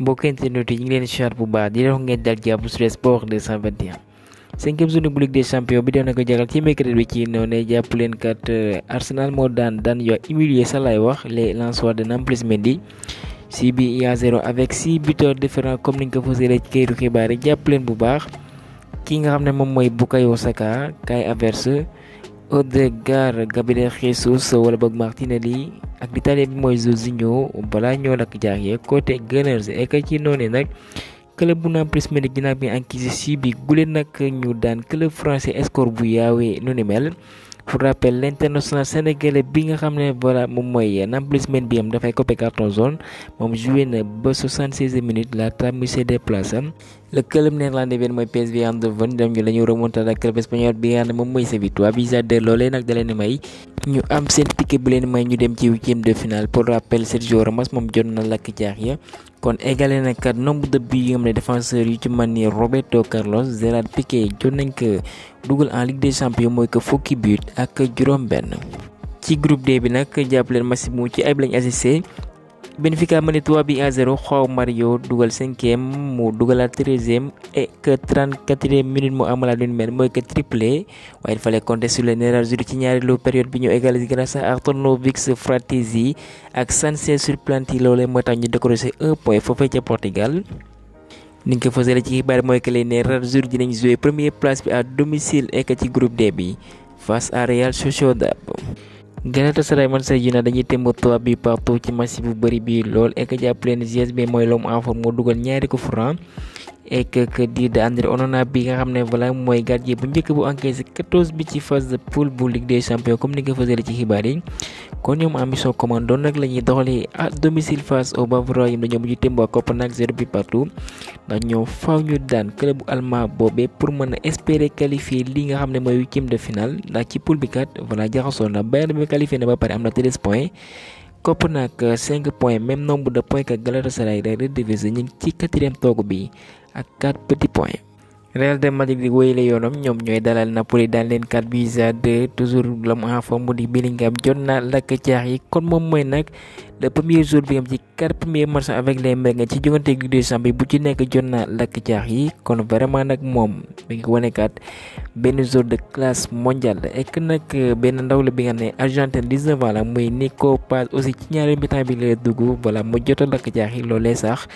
mbokk internet yi ñu ngi leen di bu baax di leen wax ngeen dal jàmm sur Sport 221 cinquième journée bu Ligue des champions bi doon na ko jagal ci mercredi bi ci noonu jàpp leen kat Arsenal moo daan yoo humilier sa lay wax les Lensois de Nampalys Mendy 6 buts à 0 avec 6 buteurs différents comme ni nga ko fësalee ci kayitu xibaar yi jàpp leen bu baax ki nga xam ne moom mooy Bukayo Saka Kai Havertz Odegaard Gabriel Jesus wala boog Martinelli ak l'Italien bi mooy Jorginho balaa ñoo lakk jaax ye côté Gunners et que ci noonu nag club bu Nampalys Mendy ginnaaw bi encaissé 6 bi gulee nag ñu daan club français score bu yaawee nu ni mel. Pour rappel l'international sénégalais bi nga xam ne voilà moom mooy Nampalys Mendy bi am dafay coppe carton jaune moom joué na ba 76 minutes laata muy cédé place am. Le club néerlandais bi mooy PSV Eindhoven dem ñu la ñu remonté ak club espagnol bi nga xam ne moom mooy Séville 3 buts à 2 loolee nag da leen may ñu am seen ticket bu leen may ñu dem ci huitième de finale. Pour rappel Sergio Ramos moom jot na lakk jaax ya kon égalé na kat nombre de buts yi nga xam ne défenseurs yu ci mën ni Roberto Carlos Gerard Piqué jot nañ ko dugal en Ligue des champions mooy que fukki but ak juróom benn. ci groupe D bi nag jàpp leen match mu ci ayib lañ assisté Benfica mené 3 buts à 0 João Mario dugal 5e mu dugalaat 13e et que 34e minute mu amalaat lu mel mooy que triplé waaye il fallait compter sur les erreurs ci ñaareelu période bi ñu égalisé grâce à Arnautovic Fratesi ak Sanchez sur penalty loolee moo tax ñu décroché 1 point foofee ca Portugal. ni nga ko fasale ci xibaar mooy que les Néerlandais dinañ jouer première place bi à domicile et que ci groupe D bi face à Real Sociedad. Galatasaray Manchester United dañuy témbo 3 bi partout ci match bu bëri bi lool et que jàpp leen GSB mooy l'homme en forme moo dugal ñaari ko franc et que dire de André Onana bi nga xam ne voilà mooy gardien bu njëkk bu encaissé 14 bi ci phase de poule bu Ligue des champions comme ni nga fasale ci xibaar yi kon ñoom ambition commando nag la ñuy doxalee à domicile face au Bavarois yi dañoo mujj témbo ak Copenhague 0 bi partout ndax ñoom faaw ñu daan club bu allemand boobee pour mën a espérer qualifier li nga xam ne mooy huitième de finale ndax ci poule bi kat voilà jaxasoo na Bayern bi qualifié na ba pare am na 13 points Copenhague 5 points même nombre de points que Galatasaray rek redivisé ñu ngi ci 4e toog bi ak 4 petits points. Real de Madrid di wéyale yoonam ñoom ñooy dalal Napoli daan leen 4 buts à 2 toujours l'homme en forme mu di Bellingham jot na lakk caax yi kon moom mooy nag le premier jour bi am ci 4 premiers matchs avec les Merengues ci joŋante Ligue des champions bu ci nekk jot na lakk caax yi kon vraiment nag moom mi ngi wane kat benn joueur de classe mondiale et que nag benn ndaw la bi nga xam ne Argentin 19 ans la muy Nico Paz aussi ci ñaari mi-temps bi la dugg voilà mu jot a lakk caax yi loolee sax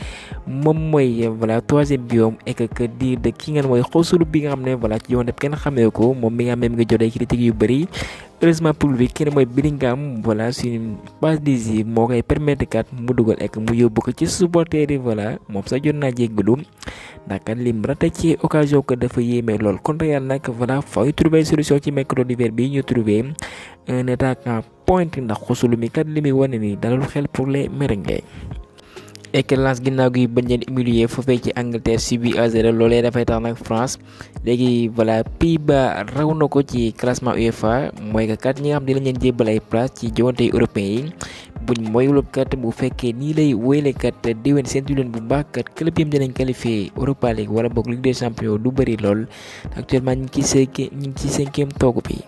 moom mooy voilà 3e biom et que dire de ki nga mooy xosulu bi nga xam ne voilà ci yoon kenn xamee ko moom mi nga xam ne mi ngi jot ay critiques yu bëri heureusement pour lui kenn mooy Bellingham voilà suñu passe décisive moo koy permettre kat mu dugal ek mu yóbbu ko ci supporter yi voilà moom sax jot naa jéggalu ndax kat lim raté ci occasion que dafa yéeme lool kon Real nag voilà fooy trouver solution ci mercato d'hiver bi ñu trouver un attaquant pointe ndax xosulu mi kat li muy wane ni dalul xel pour les Merengues. Excellence ginnaaw gi bañ leen humilier foofee ci Angleterre 6 buts à 0 loolee dafay tax nag France léegi voilà Pays-Bas raw na ko ci classement UEFA mooy que kat ñi nga xam ne dinañ leen jébbal ay place ci joŋante européen yi buñ moyul kat bu fekkee nii lay wéyle kat déwén séntu leen bu baax kat club yi dinañ qualifié Europa League wala boog Ligue des champions du bëri lool actuellement ñu ngi ci 5e toog bi.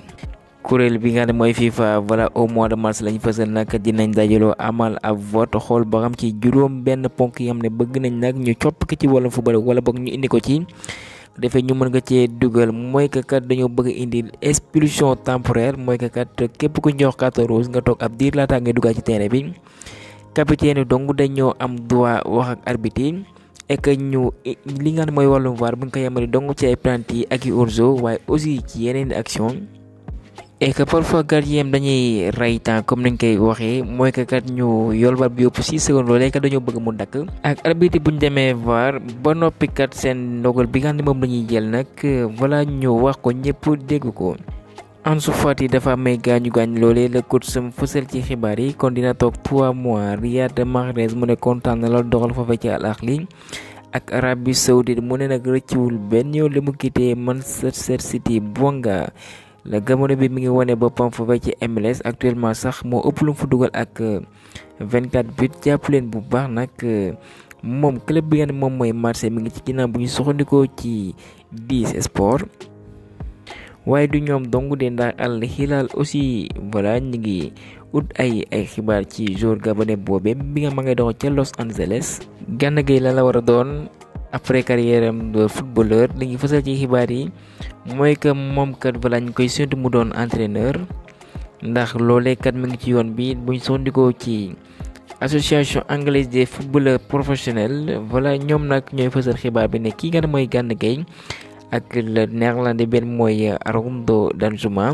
kuréel bi nga xam ne mooy FIFA voilà au mois de mars lañu fësal nag dinañ dajaloo amal ab vote xool ba xam ci juróom benn ponk yi xam ne bëgg nañ nag ñu copp ko ci wàllum football wala boog ñu indi ko ci defee ñu mën nga cee dugal mooy que kat dañoo bëgg indi expulsion temporaire mooy que kat képp ku jox carte rouge nga toog ab diir laata ngay duggaat ci terrain bi capitaine donc dañoo am droit wax ak arbitre et que ñu li nga xam ne mooy wàllum VAR bu nga ko yemale donc ci ay penalty ak i hors-jeu waaye aussi ci yeneen action et que parfois gardien dañuy ray temps comme nañ koy waxee mooy que kat ñu yool war bi yëpp 6 secondes loolee kat dañoo bëgg mu dakk ak arbitre bu ñu demee VAR ba noppi kat seen ndogal bi nga xam ne moom la ñuy jël nag voilà ñu wax ko ñëpp dégg ko. Ansu Fati dafa amee gaañu loolee la coach sam fësal ci xibaar yi kon dina toog 3 mois Riyad Mahrez mu ne kontaan na lool doxal foofa ci Al Ahly ak Arabie Saoudite mu ne nag rëccuwul benn yoon li mu quitté Manchester City Bonga. la jamono bi mi ngi wane boppam foofee ci MLS actuellement sax moo ëpp lu mu fa dugal ak 24 buts jàpp leen bu baax nag moom club bi nga ne moom mooy Marseille mi ngi ci ginnaaw bu ñu soxandikoo ci 10 sport waaye du ñoom dong de ndax Al Hilal aussi voilà ñu ngi ut ay xibaar ci joueur gabonais boobe bi nga ma ngay dox ca Los Angeles. Gana Gueye la war a doon après carrière am de footballeur li ngi fësal ci xibaar yi mooy que moom kat voilà ñu koy séntu mu doon entraîneur ndax loolee kat mi ngi ci yoon bi buñ sondikoo ci association anglaise des footballeurs professionnels voilà ñoom nag ñooy fësal xibaar bi ne kii nga mooy Gana Gueye ak le néerlandais benn mooy Armando Danjuma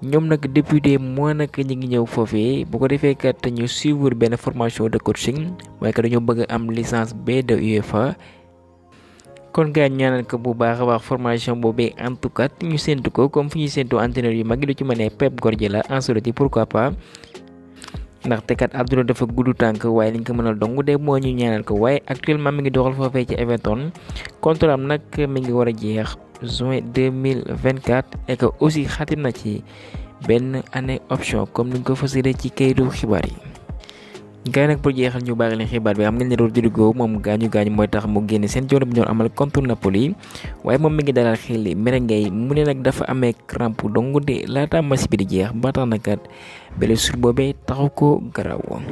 ñoom nag depuis des mois nag ñu ngi ñëw foofee bu ko defee kat ñu suivre benn formation de coaching waaye que dañoo bëgg am licence B de UEFA. kon gaa ñaanal ko bu baax a baax formation boobee en tout cas ñu séntu ko comme fi ñuy séntu entraîneur yu mag yi lu ci mënee Pep Guardiola Ancelotti pourquoi pas ndaxte kat àdduna dafa gudd tànk waaye liñ ko mënal dong de moo ñu ñaanal ko waaye actuellement mi ngi doxal foofee ci Everton contrat am nag mi ngi war a jeex juin 2024 et que aussi xatim na ci benn année option comme niñ ko fësalee ci kayitu xibaar yi. gaay nag pour jeexal ñu baax leen xibaar bi xam ngeen ne Rodrigo moom gaañu mooy tax mu génne seen coono bi ñoo amal contre Napoli waaye moom mi ngi dalal xel merengue mu ne nag dafa amee crampe dong de laata match bi di jeex ba tax na kat blessure boobee taxu ko garaaw.